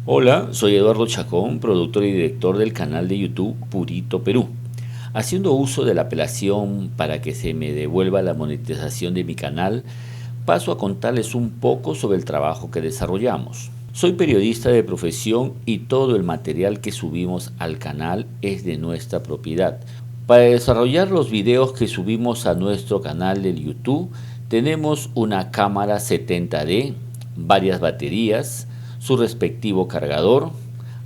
Hola, soy Eduardo Chacón, productor y director del canal de YouTube Purito Perú. Haciendo uso de la apelación para que se me devuelva la monetización de mi canal, paso a contarles un poco sobre el trabajo que desarrollamos. Soy periodista de profesión y todo el material que subimos al canal es de nuestra propiedad. Para desarrollar los videos que subimos a nuestro canal de YouTube, tenemos una cámara 70D, varias baterías, su respectivo cargador,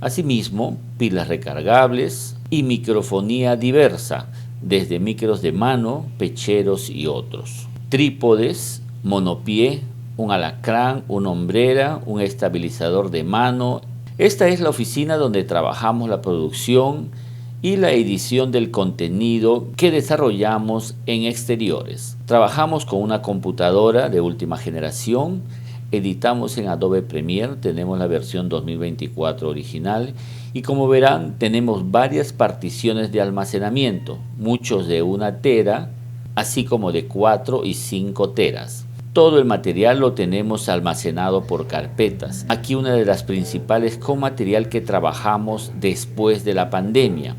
asimismo pilas recargables y microfonía diversa, desde micros de mano, pecheros y otros. Trípodes, monopié, un alacrán, una hombrera, un estabilizador de mano. Esta es la oficina donde trabajamos la producción y la edición del contenido que desarrollamos en exteriores. Trabajamos con una computadora de última generación. Editamos en Adobe Premiere, tenemos la versión 2024 original y como verán tenemos varias particiones de almacenamiento, muchos de 1 tera, así como de 4 y 5 teras. Todo el material lo tenemos almacenado por carpetas. Aquí una de las principales con material que trabajamos después de la pandemia.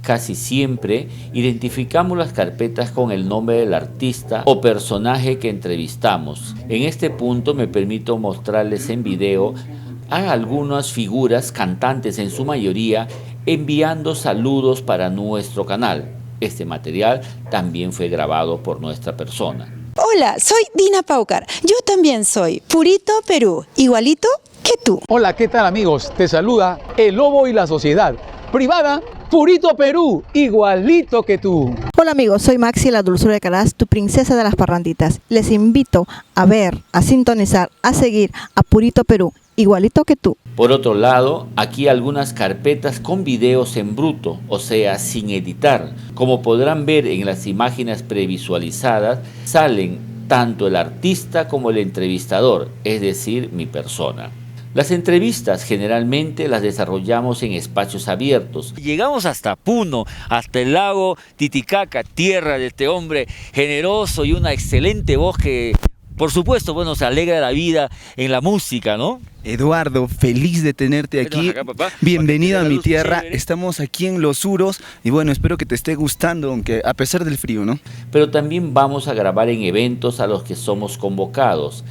Casi siempre identificamos las carpetas con el nombre del artista o personaje que entrevistamos. En este punto me permito mostrarles en video a algunas figuras cantantes en su mayoría enviando saludos para nuestro canal. Este material también fue grabado por nuestra persona. Hola, soy Dina Paucar. Yo también soy Purito Perú, igualito que tú. Hola, ¿qué tal amigos? Te saluda El Lobo y la Sociedad Privada Purito Perú, igualito que tú. Hola amigos, soy Maxi la Dulzura de Caraz, tu princesa de las parranditas. Les invito a ver, a sintonizar, a seguir a Purito Perú, igualito que tú. Por otro lado, aquí algunas carpetas con videos en bruto, o sea, sin editar. Como podrán ver en las imágenes previsualizadas, salen tanto el artista como el entrevistador, es decir, mi persona. Las entrevistas generalmente las desarrollamos en espacios abiertos. Llegamos hasta Puno, hasta el lago Titicaca, tierra de este hombre generoso y una excelente voz que, por supuesto, bueno, se alegra la vida en la música, ¿no? Eduardo, feliz de tenerte aquí. Acá, papá. Bienvenido a mi tierra. Chévere. Estamos aquí en Los Uros y bueno, espero que te esté gustando, aunque a pesar del frío, ¿no? Pero también vamos a grabar en eventos a los que somos convocados.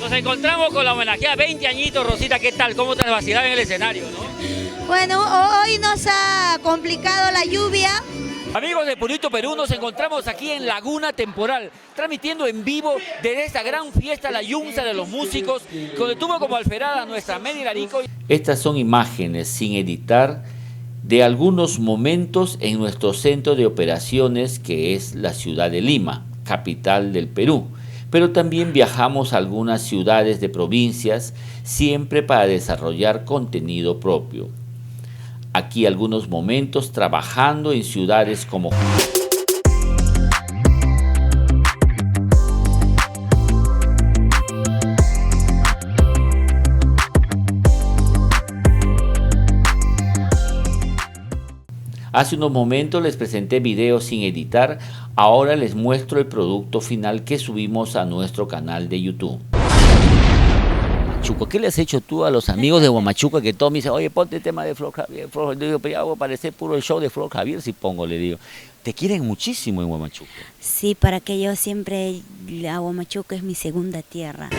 Nos encontramos con la homenajeada 20 añitos, Rosita, ¿qué tal? ¿Cómo te has vacilado en el escenario, no? Bueno, hoy nos ha complicado la lluvia. Amigos de Purito Perú, nos encontramos aquí en Laguna Temporal, transmitiendo en vivo desde esta gran fiesta, la Yunza de los Músicos, donde tuvo como alferada a nuestra Medi Larico. Estas son imágenes sin editar de algunos momentos en nuestro centro de operaciones, que es la ciudad de Lima, capital del Perú. Pero también viajamos a algunas ciudades de provincias, siempre para desarrollar contenido propio. Aquí algunos momentos trabajando en ciudades como... Hace unos momentos les presenté videos sin editar, ahora les muestro el producto final que subimos a nuestro canal de YouTube. Huamachuco, ¿qué le has hecho tú a los amigos de Huamachuco que todos me dicen, oye, ponte el tema de Flor Javier? Le digo, pero ya hago parecer puro el show de Flor Javier si pongo, le digo. Te quieren muchísimo en Huamachuco. Sí, para que yo siempre, a Huamachuco es mi segunda tierra.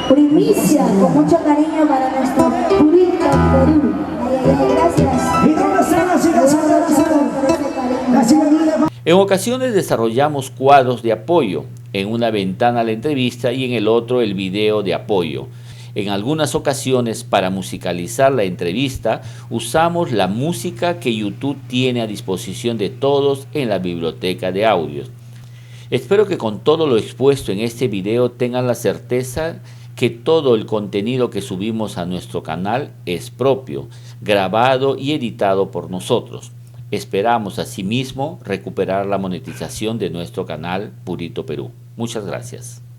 Primicia, con mucho cariño para nuestro Purito Perú. Gracias. ¿Y dónde están las chicas? En ocasiones desarrollamos cuadros de apoyo, en una ventana la entrevista y en el otro el video de apoyo. En algunas ocasiones, para musicalizar la entrevista, usamos la música que YouTube tiene a disposición de todos en la biblioteca de audios. Espero que con todo lo expuesto en este video tengan la certeza que todo el contenido que subimos a nuestro canal es propio, grabado y editado por nosotros. Esperamos asimismo recuperar la monetización de nuestro canal Purito Perú. Muchas gracias.